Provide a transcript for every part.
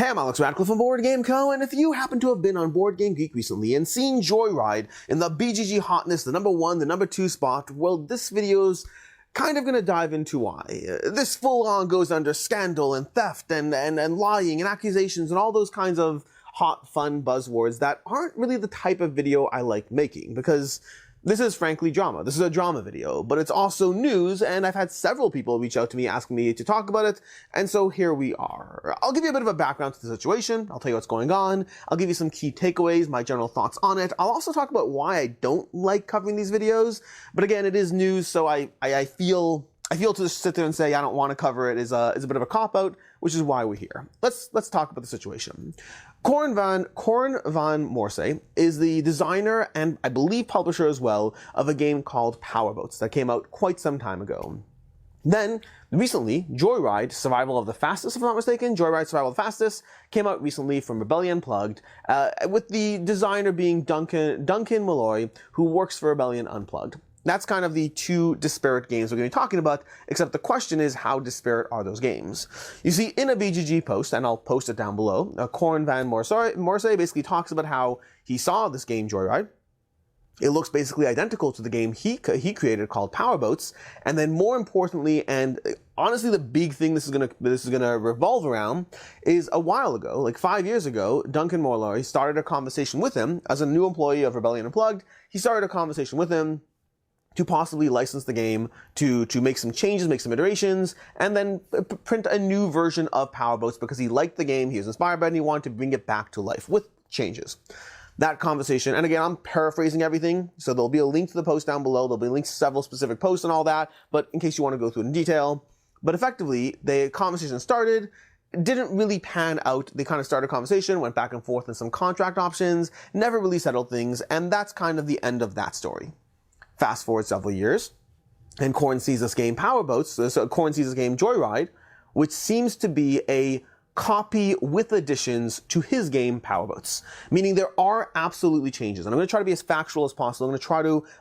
Hey, I'm Alex Radcliffe from Board Game Co., and if you happen to have been on Board Game Geek recently and seen Joyride in the BGG hotness, the number 1, the number 2 spot, well, this video's kind of going to dive into why. This full-on goes under scandal and theft and lying and accusations and all those kinds of hot, fun buzzwords that aren't really the type of video I like making, because this is frankly drama. This is a drama video, but it's also news, and I've had several people reach out to me asking me to talk about it, and so here we are. I'll give you a bit of a background to the situation, I'll tell you what's going on, I'll give you some key takeaways, my general thoughts on it. I'll also talk about why I don't like covering these videos, but again, it is news, so I feel to just sit there and say I don't want to cover it is a bit of a cop-out, which is why we're here. Let's talk about the situation. Corin van Moorsay is the designer and I believe publisher as well of a game called Powerboats that came out quite some time ago. Then, recently, Joyride, Survival of the Fastest, if I'm not mistaken, Joyride, Survival of the Fastest, came out recently from Referral Unplugged, with the designer being Duncan Malloy, who works for Referral Unplugged. That's kind of the two disparate games we're going to be talking about, except the question is, how disparate are those games? You see, in a BGG post, and I'll post it down below, Corin van Moorsay basically talks about how he saw this game, Joyride. It looks basically identical to the game he created called Powerboats, and then more importantly, and honestly the big thing this is gonna revolve around, is a while ago, like 5 years ago, Duncan Malloy started a conversation with him, as a new employee of Referral Unplugged, he started a conversation with him to possibly license the game, to make some changes, make some iterations, and then print a new version of Powerboats because he liked the game, he was inspired by it, and he wanted to bring it back to life with changes. That conversation, and again, I'm paraphrasing everything, so there'll be a link to the post down below, there'll be links to several specific posts and all that, but in case you want to go through it in detail. But effectively, the conversation started, didn't really pan out. They kind of started a conversation, went back and forth on some contract options, never really settled things, and that's kind of the end of that story. Fast forward several years, and Corin sees this game Powerboats, so Corin sees this game Joyride, which seems to be a copy with additions to his game Powerboats. Meaning there are absolutely changes, and I'm going to try to be as factual as possible.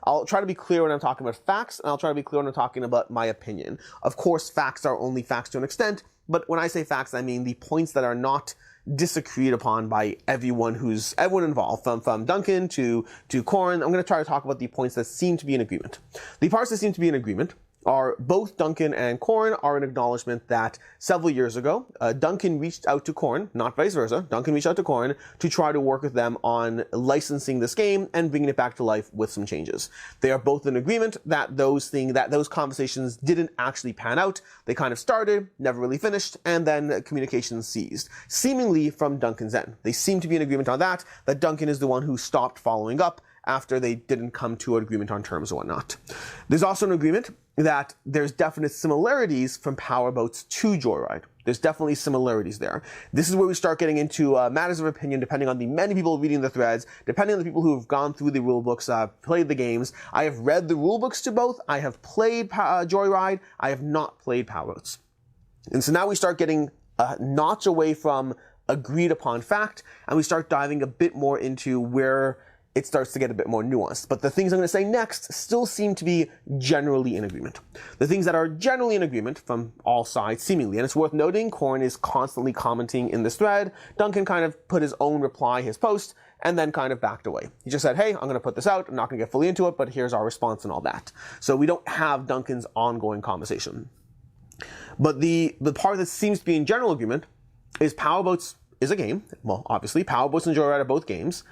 I'll try to be clear when I'm talking about facts, and I'll try to be clear when I'm talking about my opinion. Of course, facts are only facts to an extent, but when I say facts, I mean the points that are not disagreed upon by everyone involved, from Duncan to Corin. I'm going to try to talk about the points that seem to be in agreement. The parts that seem to be in agreement are both Duncan and Corin are an acknowledgement that several years ago, Duncan reached out to Corin, not vice versa, Duncan reached out to Corin to try to work with them on licensing this game and bringing it back to life with some changes. They are both in agreement that those conversations didn't actually pan out. They kind of started, never really finished, and then communication ceased, seemingly from Duncan's end. They seem to be in agreement on that Duncan is the one who stopped following up after they didn't come to an agreement on terms or whatnot. There's also an agreement that there's definite similarities from Powerboats to Joyride. There's definitely similarities there. This is where we start getting into matters of opinion, depending on the many people reading the threads, depending on the people who have gone through the rulebooks, played the games. I have read the rulebooks to both. I have played Joyride. I have not played Powerboats. And so now we start getting a notch away from agreed upon fact, and we start diving a bit more into where it starts to get a bit more nuanced. But the things I'm going to say next still seem to be generally in agreement. The things that are generally in agreement from all sides, seemingly, and it's worth noting, Corin is constantly commenting in this thread. Duncan kind of put his own reply, his post, and then kind of backed away. He just said, hey, I'm going to put this out, I'm not going to get fully into it, but here's our response and all that. So we don't have Duncan's ongoing conversation. But the part that seems to be in general agreement is Powerboats is a game. Well, obviously, Powerboats and Joyride are both games.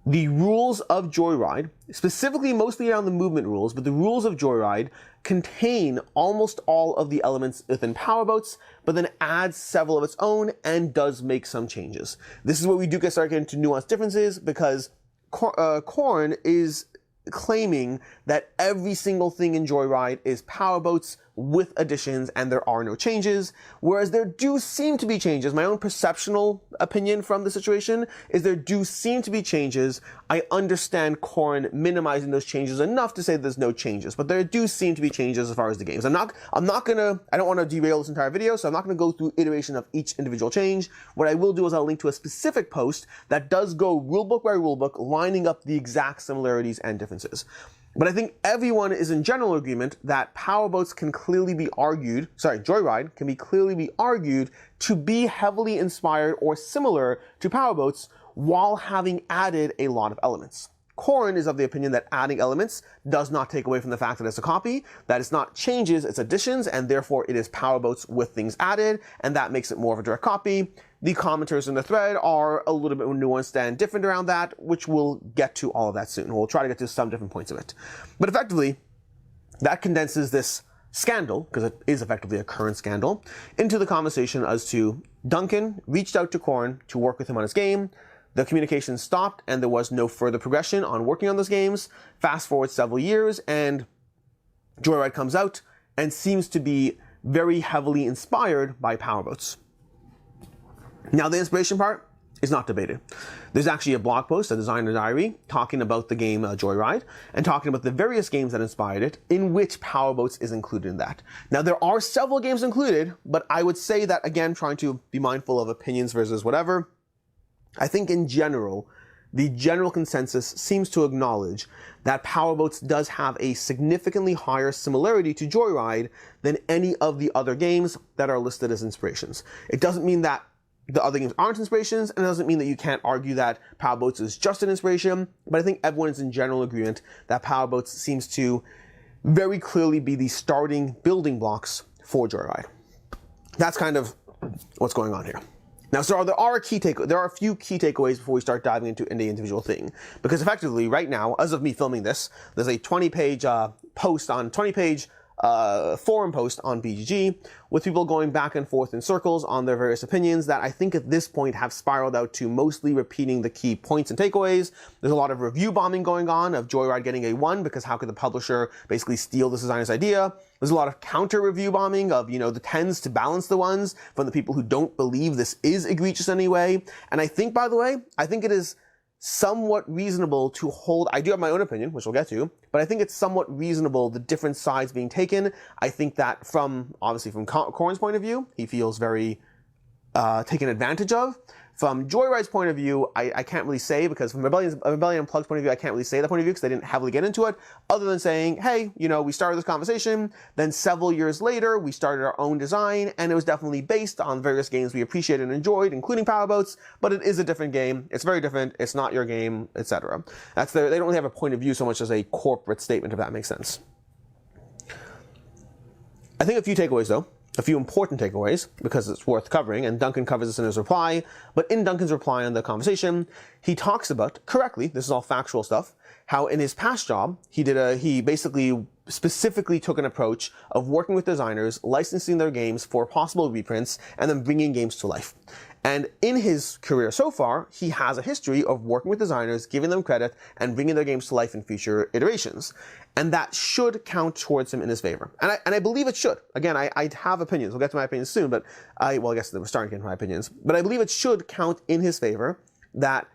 The rules of Joyride, specifically mostly around the movement rules, but the rules of Joyride contain almost all of the elements within Powerboats, but then adds several of its own and does make some changes. This is where we do start getting into nuanced differences, because Corin is claiming that every single thing in Joyride is Powerboats with additions and there are no changes, whereas there do seem to be changes. My own perceptional opinion from the situation is there do seem to be changes. I understand Corin minimizing those changes enough to say there's no changes, but there do seem to be changes as far as the games. I don't want to derail this entire video, so I'm not going to go through iteration of each individual change. What I will do is I'll link to a specific post that does go rulebook by rulebook, lining up the exact similarities and differences. But I think everyone is in general agreement that Powerboats can clearly be argued, Joyride can clearly be argued to be heavily inspired or similar to Powerboats while having added a lot of elements. Corin is of the opinion that adding elements does not take away from the fact that it's a copy, that it's not changes, it's additions, and therefore it is Powerboats with things added, and that makes it more of a direct copy. The commenters in the thread are a little bit more nuanced and different around that, which we'll get to all of that soon. We'll try to get to some different points of it. But effectively, that condenses this scandal, because it is effectively a current scandal, into the conversation as to Duncan reached out to Corin to work with him on his game. The communication stopped and there was no further progression on working on those games. Fast forward several years and Joyride comes out and seems to be very heavily inspired by Powerboats. Now the inspiration part is not debated. There's actually a blog post, a designer diary, talking about the game Joyride and talking about the various games that inspired it, in which Powerboats is included in that. Now there are several games included, but I would say that, again, trying to be mindful of opinions versus whatever, I think in general, the general consensus seems to acknowledge that Powerboats does have a significantly higher similarity to Joyride than any of the other games that are listed as inspirations. It doesn't mean that the other games aren't inspirations, and it doesn't mean that you can't argue that Powerboats is just an inspiration, but I think everyone is in general agreement that Powerboats seems to very clearly be the starting building blocks for Joyride. That's kind of what's going on here. Now, so there are a few key takeaways before we start diving into any individual thing. Because effectively, right now, as of me filming this, there's a 20-page forum post on BGG with people going back and forth in circles on their various opinions that I think at this point have spiraled out to mostly repeating the key points and takeaways. There's a lot of review bombing going on of Joyride getting a 1 because how could the publisher basically steal this designer's idea? There's a lot of counter review bombing of, the 10s to balance the 1s from the people who don't believe this is egregious anyway. And I think, by the way, it is somewhat reasonable to hold, I do have my own opinion, which we'll get to, but I think it's somewhat reasonable, the different sides being taken. I think that obviously from Corin's point of view, he feels very taken advantage of. From Joyride's point of view, I can't really say, because from Rebellion Unplugged's point of view, I can't really say that point of view because they didn't heavily get into it, other than saying, hey, we started this conversation, then several years later, we started our own design, and it was definitely based on various games we appreciated and enjoyed, including Powerboats, but it is a different game, it's very different, it's not your game, etc. They don't really have a point of view so much as a corporate statement, if that makes sense. I think a few takeaways, though. A few important takeaways, because it's worth covering, and Duncan covers this in his reply, but in Duncan's reply on the conversation, he talks about, correctly, this is all factual stuff, how in his past job, he basically specifically took an approach of working with designers, licensing their games for possible reprints, and then bringing games to life. And in his career so far, he has a history of working with designers, giving them credit, and bringing their games to life in future iterations. And that should count towards him in his favor. And I believe it should. Again, I have opinions. We'll get to my opinions soon, but I guess we're starting to get to my opinions. But I believe it should count in his favor that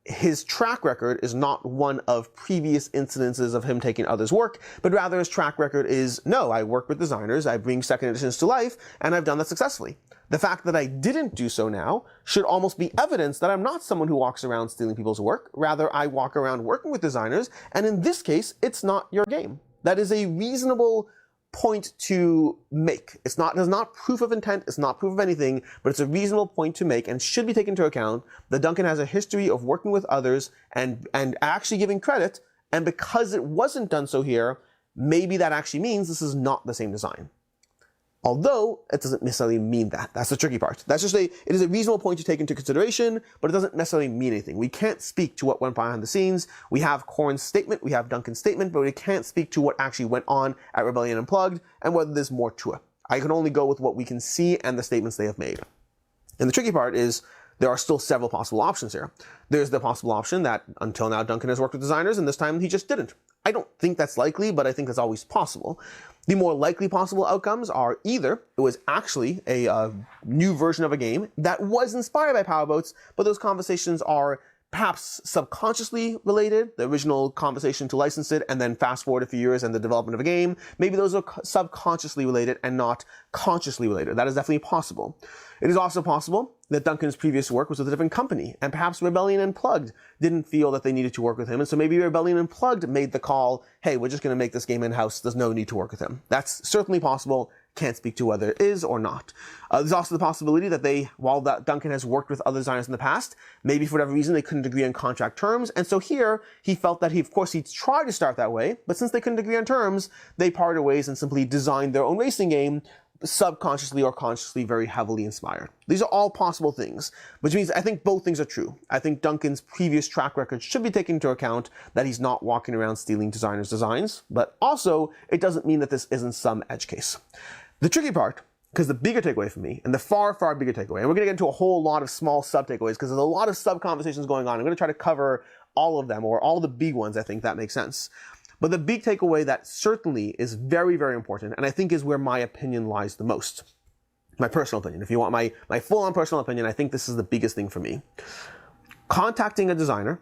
his track record is not one of previous incidences of him taking others' work, but rather his track record is, no, I work with designers, I bring second editions to life, and I've done that successfully. The fact that I didn't do so now should almost be evidence that I'm not someone who walks around stealing people's work. Rather, I walk around working with designers, and in this case, it's not your game. That is a reasonable point to make. It's not proof of intent, it's not proof of anything, but it's a reasonable point to make and should be taken into account that Duncan has a history of working with others and actually giving credit, and because it wasn't done so here, maybe that actually means this is not the same design. Although, it doesn't necessarily mean that. That's the tricky part. It is a reasonable point to take into consideration, but it doesn't necessarily mean anything. We can't speak to what went behind the scenes. We have Corin's statement, we have Duncan's statement, but we can't speak to what actually went on at Rebellion Unplugged and whether there's more to it. I can only go with what we can see and the statements they have made. And the tricky part is, there are still several possible options here. There's the possible option that until now Duncan has worked with designers and this time he just didn't. I don't think that's likely, but I think that's always possible. The more likely possible outcomes are either it was actually a new version of a game that was inspired by Powerboats, but those conversations are perhaps subconsciously related, the original conversation to license it, and then fast forward a few years and the development of a game. Maybe those are subconsciously related and not consciously related. That is definitely possible. It is also possible that Duncan's previous work was with a different company, and perhaps Rebellion Unplugged didn't feel that they needed to work with him, and so maybe Rebellion Unplugged made the call, hey, we're just going to make this game in-house, there's no need to work with him. That's certainly possible, can't speak to whether it is or not. There's also the possibility that while Duncan has worked with other designers in the past, maybe for whatever reason they couldn't agree on contract terms, and so here he felt that of course he tried to start that way, but since they couldn't agree on terms, they parted ways and simply designed their own racing game, subconsciously or consciously very heavily inspired. These are all possible things, which means I think both things are true. I think Duncan's previous track record should be taken into account, that he's not walking around stealing designers' designs, but also it doesn't mean that this isn't some edge case. The tricky part, because the bigger takeaway for me, and the far, far bigger takeaway, and we're going to get into a whole lot of small sub-takeaways because there's a lot of sub-conversations going on. I'm going to try to cover all of them, or all the big ones, I think that makes sense. But the big takeaway that certainly is very, very important, and I think is where my opinion lies the most. My personal opinion. If you want my full-on personal opinion, I think this is the biggest thing for me. Contacting a designer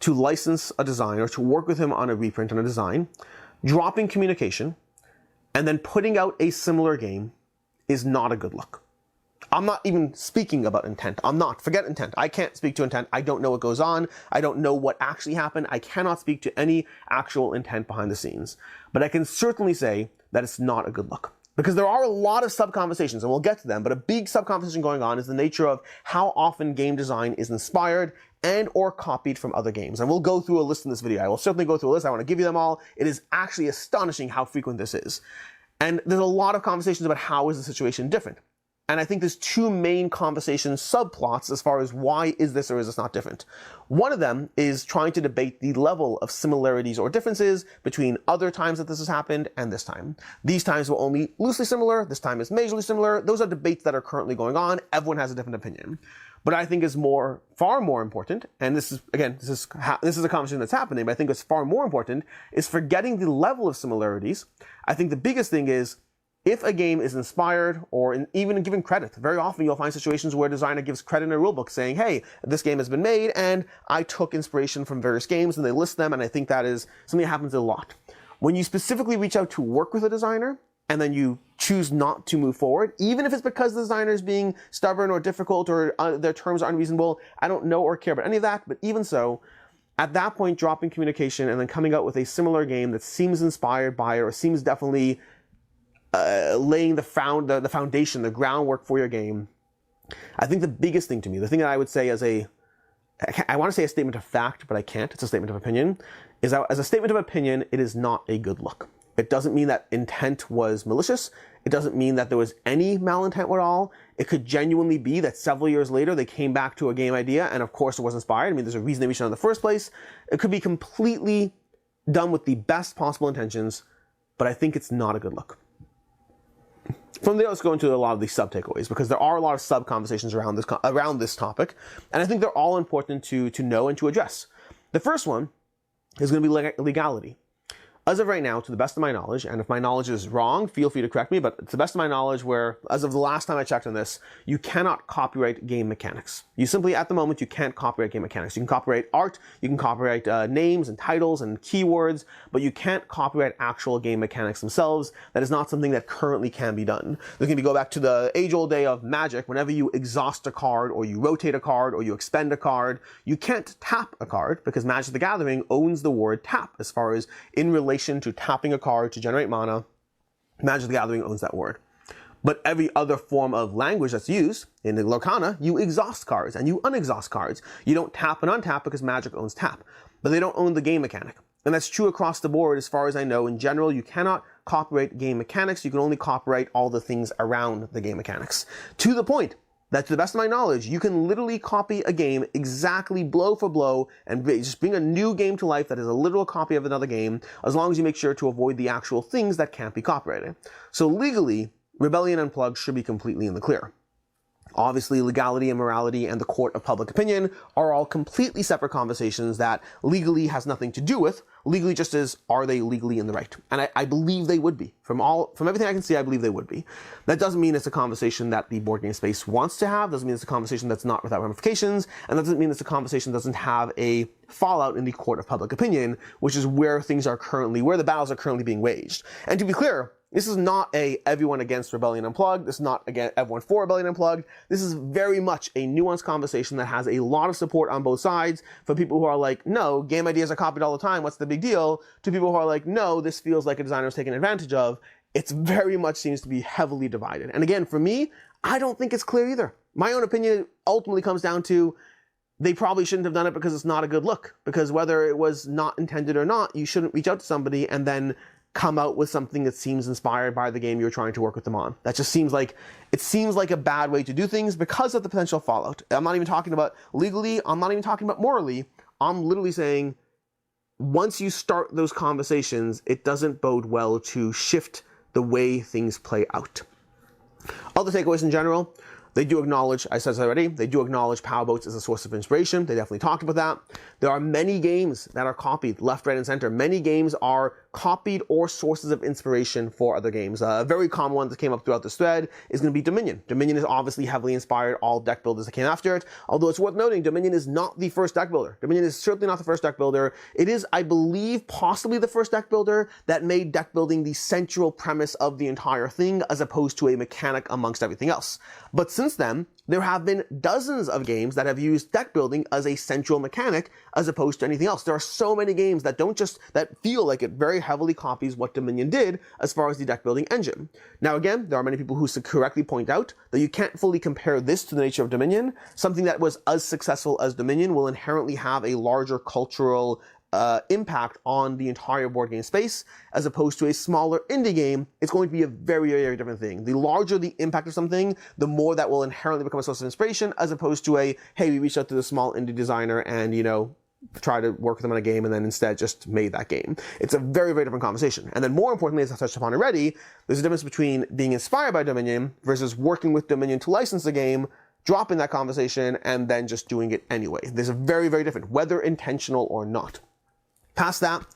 to license a design or to work with him on a reprint on a design, dropping communication, and then putting out a similar game is not a good look. I'm not even speaking about intent. Forget intent. I can't speak to intent. I don't know what goes on. I don't know what actually happened. I cannot speak to any actual intent behind the scenes. But I can certainly say that it's not a good look. Because there are a lot of sub-conversations, and we'll get to them, but a big sub-conversation going on is the nature of how often game design is inspired and or copied from other games. And we'll go through a list in this video. I will certainly go through a list. I want to give you them all. It is actually astonishing how frequent this is. And there's a lot of conversations about how is the situation different. And I think there's two main conversation subplots as far as why is this or is this not different. One of them is trying to debate the level of similarities or differences between other times that this has happened and this time. These times were only loosely similar, this time is majorly similar. Those are debates that are currently going on. Everyone has a different opinion. But I think is far more important, and this is a conversation that's happening, but I think what's far more important is forgetting the level of similarities. I think the biggest thing is, if a game is inspired or even given credit, very often you'll find situations where a designer gives credit in a rulebook saying, hey, this game has been made and I took inspiration from various games, and they list them, and I think that is something that happens a lot. When you specifically reach out to work with a designer and then you choose not to move forward, even if it's because the designer is being stubborn or difficult or their terms are unreasonable, I don't know or care about any of that, but even so, at that point, dropping communication and then coming out with a similar game that seems inspired by it or seems definitely laying the foundation, the groundwork for your game. I think the biggest thing to me, the thing that I would say I want to say a statement of fact, but I can't, it's a statement of opinion, is that as a statement of opinion, it is not a good look. It doesn't mean that intent was malicious. It doesn't mean that there was any malintent at all. It could genuinely be that several years later, they came back to a game idea, and of course it was inspired. I mean, there's a reason they reached out in the first place. It could be completely done with the best possible intentions, but I think it's not a good look. From there, let's go into a lot of these sub-takeaways, because there are a lot of sub-conversations around this topic, and I think they're all important to know and to address. The first one is going to be legality. As of right now, to the best of my knowledge, and if my knowledge is wrong, feel free to correct me, but to the best of my knowledge, where, as of the last time I checked on this, you cannot copyright game mechanics. You simply, at the moment, you can't copyright game mechanics. You can copyright art, you can copyright names and titles and keywords, but you can't copyright actual game mechanics themselves. That is not something that currently can be done. There's going to go back to the age-old day of Magic. Whenever you exhaust a card, or you rotate a card, or you expend a card, you can't tap a card, because Magic the Gathering owns the word tap, as far as in relation to tapping a card to generate mana. Magic the Gathering owns that word. But every other form of language that's used, in the Lorcana, you exhaust cards and you unexhaust cards. You don't tap and untap because Magic owns tap. But they don't own the game mechanic. And that's true across the board as far as I know. In general, you cannot copyright game mechanics. You can only copyright all the things around the game mechanics. To the point that, to the best of my knowledge, you can literally copy a game exactly blow for blow and just bring a new game to life that is a literal copy of another game, as long as you make sure to avoid the actual things that can't be copyrighted. So legally, Rebellion Unplugged should be completely in the clear. Obviously, legality and morality and the court of public opinion are all completely separate conversations that legally has nothing to do with. Legally just is, are they legally in the right? And I believe they would be. From everything I can see, I believe they would be. That doesn't mean it's a conversation that the board game space wants to have. Doesn't mean it's a conversation that's not without ramifications. And that doesn't mean it's a conversation that doesn't have a fallout in the court of public opinion, which is where things are currently, where the battles are currently being waged. And to be clear, this is not a everyone against Rebellion Unplugged. This is not again everyone for Rebellion Unplugged. This is very much a nuanced conversation that has a lot of support on both sides, for people who are like, no, game ideas are copied all the time, what's the big deal? To people who are like, no, this feels like a designer was taken advantage of. It's very much seems to be heavily divided. And again, for me, I don't think it's clear either. My own opinion ultimately comes down to, they probably shouldn't have done it because it's not a good look. Because whether it was not intended or not, you shouldn't reach out to somebody and then come out with something that seems inspired by the game you're trying to work with them on. That just seems like, it seems like a bad way to do things because of the potential fallout. I'm not even talking about legally, I'm not even talking about morally. I'm literally saying, once you start those conversations, it doesn't bode well to shift the way things play out. Other takeaways in general, they do acknowledge, I said this already, they do acknowledge Powerboats as a source of inspiration. They definitely talked about that. There are many games that are copied left, right, and center. Many games are copied or sources of inspiration for other games. A very common one that came up throughout this thread is going to be Dominion. Dominion is obviously heavily inspired all deck builders that came after it, although it's worth noting Dominion is not the first deck builder. Dominion is certainly not the first deck builder. It is, I believe, possibly the first deck builder that made deck building the central premise of the entire thing, as opposed to a mechanic amongst everything else. But since then, there have been dozens of games that have used deck building as a central mechanic as opposed to anything else. There are so many games that that feel like it very heavily copies what Dominion did as far as the deck building engine. Now again, there are many people who correctly point out that you can't fully compare this to the nature of Dominion. Something that was as successful as Dominion will inherently have a larger cultural impact on the entire board game space, as opposed to a smaller indie game. It's going to be a very, very different thing. The larger the impact of something, the more that will inherently become a source of inspiration, as opposed to a, hey, we reached out to the small indie designer and, you know, try to work with them on a game and then instead just made that game. It's a very, very different conversation. And then more importantly, as I touched upon already, there's a difference between being inspired by Dominion versus working with Dominion to license the game, dropping that conversation, and then just doing it anyway. There's a very, very different, whether intentional or not. Past that,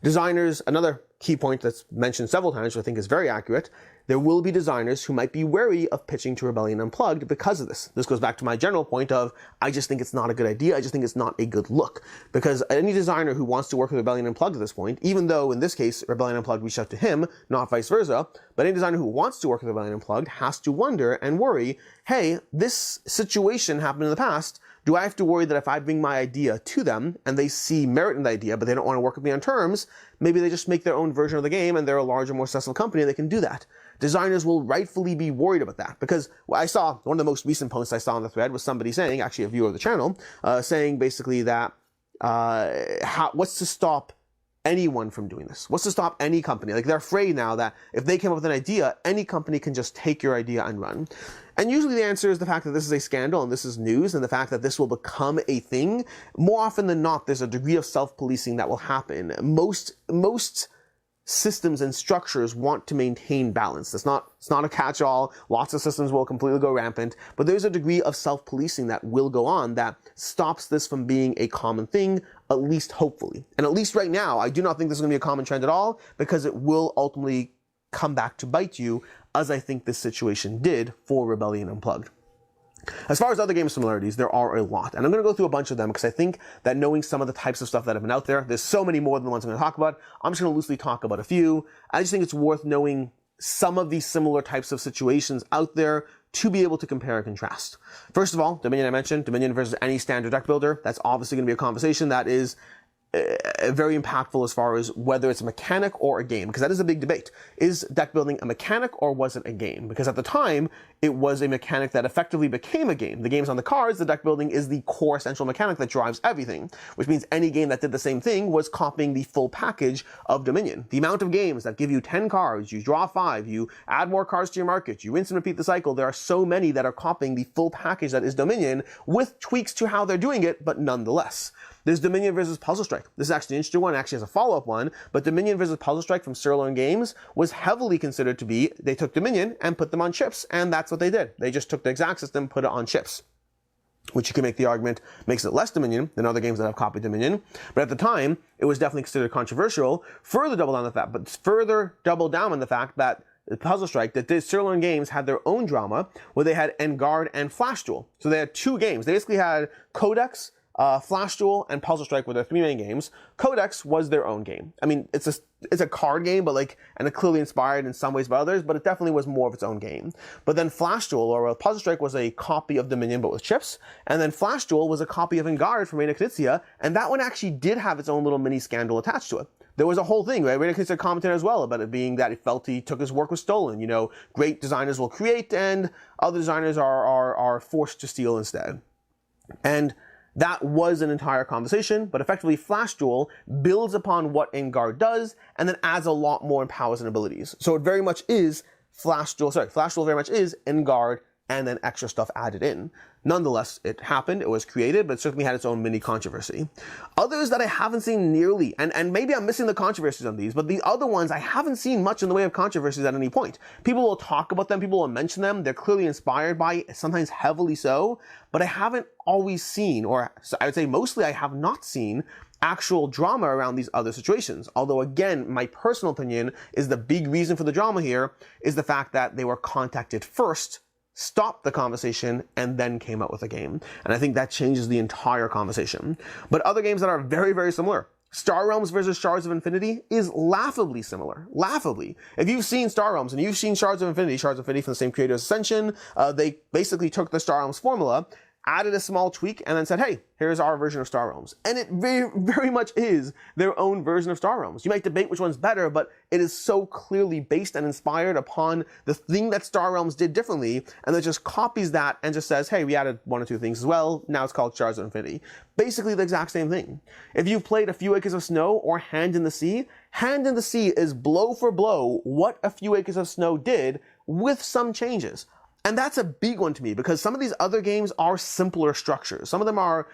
designers, another key point that's mentioned several times, which I think is very accurate, there will be designers who might be wary of pitching to Rebellion Unplugged because of this. This goes back to my general point of, I just think it's not a good idea. I just think it's not a good look. Because any designer who wants to work with Rebellion Unplugged at this point, even though in this case, Rebellion Unplugged reached out to him, not vice versa, but any designer who wants to work with Rebellion Unplugged has to wonder and worry, hey, this situation happened in the past. Do I have to worry that if I bring my idea to them and they see merit in the idea, but they don't want to work with me on terms, maybe they just make their own version of the game and they're a larger, more successful company and they can do that. Designers will rightfully be worried about that, because I saw one of the most recent posts I saw on the thread was somebody saying, actually a viewer of the channel, saying basically that what's to stop anyone from doing this? What's to stop any company? Like, they're afraid now that if they came up with an idea, any company can just take your idea and run. And usually the answer is the fact that this is a scandal and this is news, and the fact that this will become a thing. More often than not, there's a degree of self-policing that will happen. Most systems and structures want to maintain balance. It's not a catch-all. Lots of systems will completely go rampant, but there's a degree of self-policing that will go on that stops this from being a common thing, at least hopefully. And at least right now, I do not think this is going to be a common trend at all, because it will ultimately come back to bite you, as I think this situation did for Rebellion Unplugged. As far as other game similarities, there are a lot, and I'm going to go through a bunch of them because I think that knowing some of the types of stuff that have been out there, there's so many more than the ones I'm going to talk about. I'm just going to loosely talk about a few. I just think it's worth knowing some of these similar types of situations out there to be able to compare and contrast. First of all, Dominion I mentioned, Dominion versus any standard deck builder. That's obviously going to be a conversation that is very impactful as far as whether it's a mechanic or a game, because that is a big debate. Is deck building a mechanic or was it a game? Because at the time, it was a mechanic that effectively became a game. The game's on the cards, the deck building is the core essential mechanic that drives everything, which means any game that did the same thing was copying the full package of Dominion. The amount of games that give you 10 cards, you draw 5, you add more cards to your market, you rinse and repeat the cycle, there are so many that are copying the full package that is Dominion, with tweaks to how they're doing it, but nonetheless. There's Dominion versus Puzzle Strike. This is actually an interesting one, actually has a follow-up one, but Dominion versus Puzzle Strike from Sirloin Games was heavily considered to be, they took Dominion and put them on chips, and that's what they did. They just took the exact system, put it on chips, which you can make the argument makes it less Dominion than other games that have copied Dominion. But at the time, it was definitely considered controversial. Further double down on the fact that the Puzzle Strike, that Sirloin Games had their own drama, where they had Engard and Flash Duel. So they had two games. They basically had Codex, Flash Duel, and Puzzle Strike were their three main games. Codex was their own game. I mean, it's it's a card game, but like, and it clearly inspired in some ways by others, but it definitely was more of its own game. But then Flash Duel, or Puzzle Strike, was a copy of Dominion, but with chips. And then Flash Duel was a copy of Engard from Reina Knizia, and that one actually did have its own little mini scandal attached to it. There was a whole thing, right? Reina Knizia commented as well about it being that he felt his work was stolen. You know, great designers will create, and other designers are forced to steal instead. And that was an entire conversation, but effectively Flash Duel builds upon what Engard does and then adds a lot more in powers and abilities. So it very much is Flash Duel very much is Engard and then extra stuff added in. Nonetheless, it happened, it was created, but it certainly had its own mini controversy. Others that I haven't seen nearly, and maybe I'm missing the controversies on these, but the other ones I haven't seen much in the way of controversies at any point. People will talk about them, people will mention them, they're clearly inspired by it, sometimes heavily so, but I haven't always seen, or I would say mostly I have not seen, actual drama around these other situations. Although again, my personal opinion is the big reason for the drama here is the fact that they were contacted first, stopped the conversation, and then came out with a game. And I think that changes the entire conversation. But other games that are very, very similar. Star Realms versus Shards of Infinity is laughably similar. Laughably. If you've seen Star Realms and you've seen Shards of Infinity from the same creator as Ascension, they basically took the Star Realms formula, added a small tweak, and then said, hey, here's our version of Star Realms. And it very, very much is their own version of Star Realms. You might debate which one's better, but it is so clearly based and inspired upon the thing that Star Realms did differently, and it just copies that and just says, hey, we added one or two things as well, now it's called Shards of Infinity. Basically the exact same thing. If you've played A Few Acres of Snow or Hand in the Sea is blow for blow what A Few Acres of Snow did with some changes. And that's a big one to me because some of these other games are simpler structures. Some of them are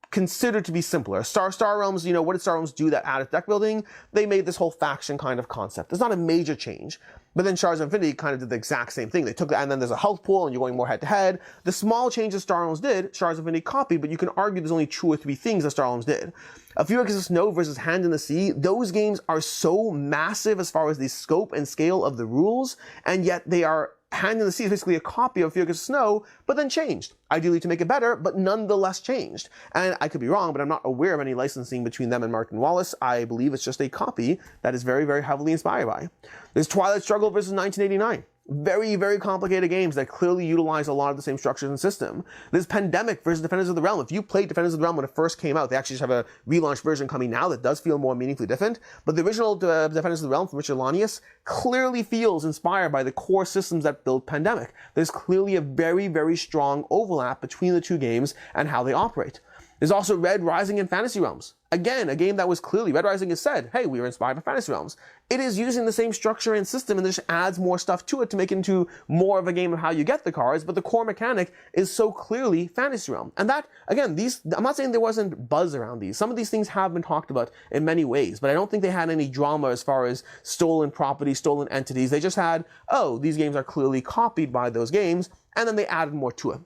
considered to be simpler. Star Realms, you know, what did Star Realms do that added deck building? They made this whole faction kind of concept. It's not a major change. But then Shards of Infinity kind of did the exact same thing. They took that, and then there's a health pool, and you're going more head to head. The small changes Star Realms did, Shards of Infinity copied, but you can argue there's only 2 or 3 things that Star Realms did. A Few Acres of Snow versus Hand in the Sea, those games are so massive as far as the scope and scale of the rules, and yet they are Hand in the Sea is basically a copy of A Few Acres of Snow, but then changed. Ideally to make it better, but nonetheless changed. And I could be wrong, but I'm not aware of any licensing between them and Martin Wallace. I believe it's just a copy that is very, very heavily inspired by. There's Twilight Struggle versus 1989. Very, very complicated games that clearly utilize a lot of the same structures and system. There's Pandemic versus Defenders of the Realm. If you played Defenders of the Realm when it first came out, they actually just have a relaunched version coming now that does feel more meaningfully different. But the original Defenders of the Realm from Richard Lanius clearly feels inspired by the core systems that build Pandemic. There's clearly a very, very strong overlap between the two games and how they operate. There's also Red Rising and Fantasy Realms. Again, a game that was clearly, Red Rising has said, hey, we were inspired by Fantasy Realms. It is using the same structure and system and just adds more stuff to it to make it into more of a game of how you get the cards, but the core mechanic is so clearly Fantasy Realm. And that, again, I'm not saying there wasn't buzz around these. Some of these things have been talked about in many ways, but I don't think they had any drama as far as stolen property, stolen entities. They just had, oh, these games are clearly copied by those games, and then they added more to it.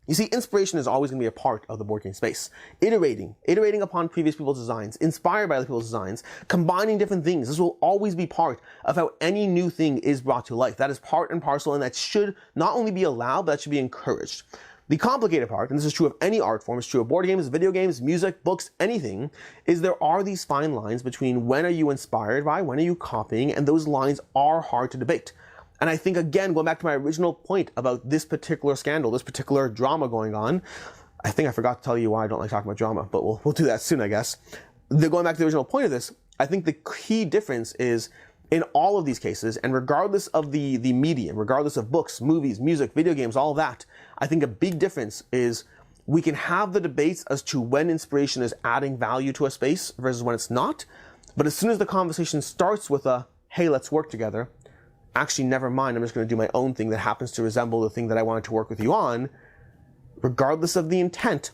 You see, inspiration is always going to be a part of the board game space. Iterating upon previous people's designs, inspired by other people's designs, combining different things. This will always be part of how any new thing is brought to life. That is part and parcel, and that should not only be allowed, but that should be encouraged. The complicated part, and this is true of any art form, it's true of board games, video games, music, books, anything, is there are these fine lines between when are you inspired by, when are you copying, and those lines are hard to debate. And I think, again, going back to my original point about this particular scandal, this particular drama going on, I think I forgot to tell you why I don't like talking about drama, but we'll do that soon, I guess. Going back to the original point of this, I think the key difference is in all of these cases, and regardless of the medium, regardless of books, movies, music, video games, all of that, I think a big difference is we can have the debates as to when inspiration is adding value to a space versus when it's not, but as soon as the conversation starts with a, hey, let's work together, actually, never mind, I'm just going to do my own thing that happens to resemble the thing that I wanted to work with you on, regardless of the intent,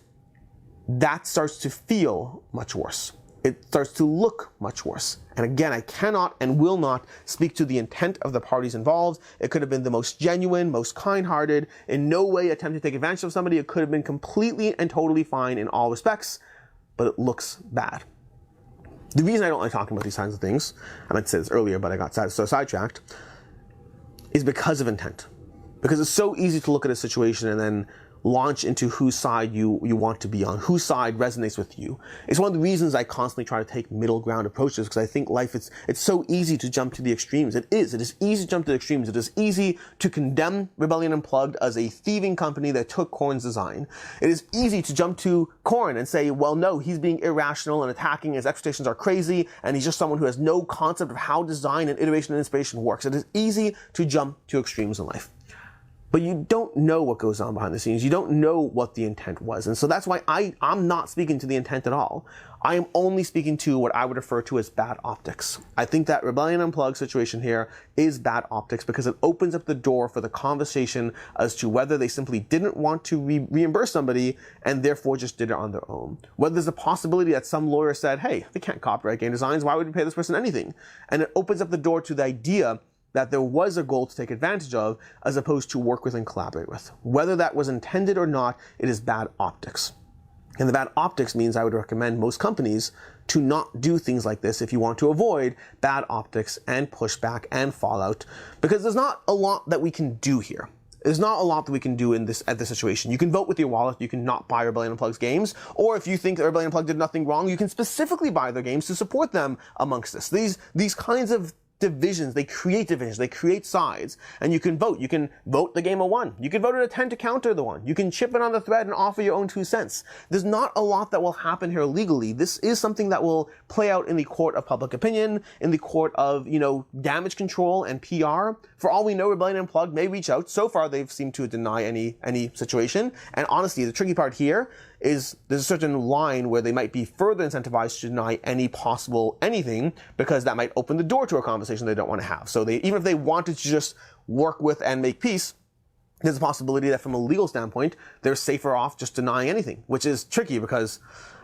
that starts to feel much worse. It starts to look much worse. And again, I cannot and will not speak to the intent of the parties involved. It could have been the most genuine, most kind-hearted, in no way attempt to take advantage of somebody. It could have been completely and totally fine in all respects, but it looks bad. The reason I don't like talking about these kinds of things, I meant to say this earlier, but I got so sidetracked, is because of intent. Because it's so easy to look at a situation and then launch into whose side you want to be on, whose side resonates with you. It's one of the reasons I constantly try to take middle ground approaches, because I think life, it's so easy to jump to the extremes. It is easy to jump to the extremes. It is easy to condemn Rebellion Unplugged as a thieving company that took Korn's design. It is easy to jump to Korn and say, well, no, he's being irrational and attacking, his expectations are crazy, and he's just someone who has no concept of how design and iteration and inspiration works. It is easy to jump to extremes in life. But you don't know what goes on behind the scenes. You don't know what the intent was. And so that's why I'm not speaking to the intent at all. I am only speaking to what I would refer to as bad optics. I think that Rebellion Unplugged situation here is bad optics because it opens up the door for the conversation as to whether they simply didn't want to reimburse somebody and therefore just did it on their own. Whether there's a possibility that some lawyer said, hey, they can't copyright game designs, why would we pay this person anything? And it opens up the door to the idea that there was a goal to take advantage of as opposed to work with and collaborate with. Whether that was intended or not, it is bad optics. And the bad optics means I would recommend most companies to not do things like this if you want to avoid bad optics and pushback and fallout, because there's not a lot that we can do here. There's not a lot that we can do at this situation. You can vote with your wallet, you can not buy Rebellion Unplugged's games, or if you think that Rebellion Unplugged did nothing wrong, you can specifically buy their games to support them amongst this. These kinds of divisions, they create sides, and you can vote. You can vote the game a 1. You can vote it a 10 to counter the 1. You can chip in on the thread and offer your own 2 cents. There's not a lot that will happen here legally. This is something that will play out in the court of public opinion, in the court of, damage control and PR. For all we know, Rebellion Unplugged may reach out. So far, they've seemed to deny any situation. And honestly, the tricky part here is there's a certain line where they might be further incentivized to deny any possible anything, because that might open the door to a conversation they don't want to have. So even if they wanted to just work with and make peace, there's a possibility that from a legal standpoint, they're safer off just denying anything, which is tricky because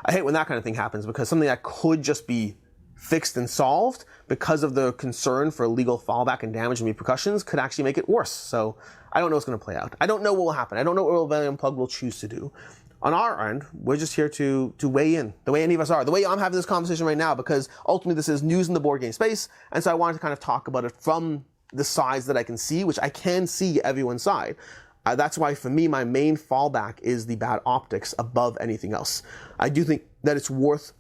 I hate when that kind of thing happens, because something that could just be fixed and solved because of the concern for legal fallback and damage and repercussions could actually make it worse. So I don't know what's going to play out. I don't know what will happen. I don't know what Rebellion Unplugged will choose to do. On our end, we're just here to weigh in, the way any of us are, the way I'm having this conversation right now, because ultimately this is news in the board game space, and so I wanted to kind of talk about it from the sides that I can see, which I can see everyone's side. That's why, for me, my main fallback is the bad optics above anything else. I do think that it's worth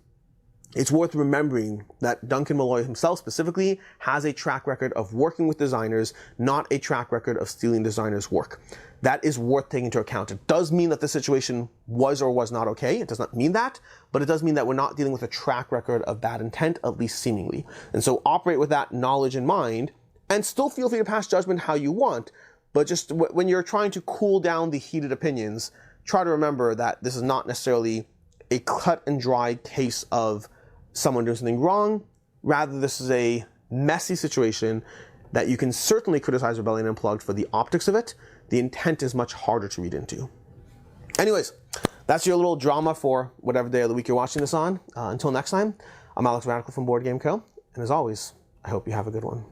remembering that Duncan Malloy himself specifically has a track record of working with designers, not a track record of stealing designers' work. That is worth taking into account. It does mean that the situation was or was not okay. It does not mean that, but it does mean that we're not dealing with a track record of bad intent, at least seemingly. And so operate with that knowledge in mind, and still feel free to pass judgment how you want, but just when you're trying to cool down the heated opinions, try to remember that this is not necessarily a cut and dry case of someone doing something wrong. Rather, this is a messy situation that you can certainly criticize Rebellion Unplugged for the optics of it. The intent is much harder to read into. Anyways, that's your little drama for whatever day of the week you're watching this on. Until next time, I'm Alex Radical from Board Game Co. And as always, I hope you have a good one.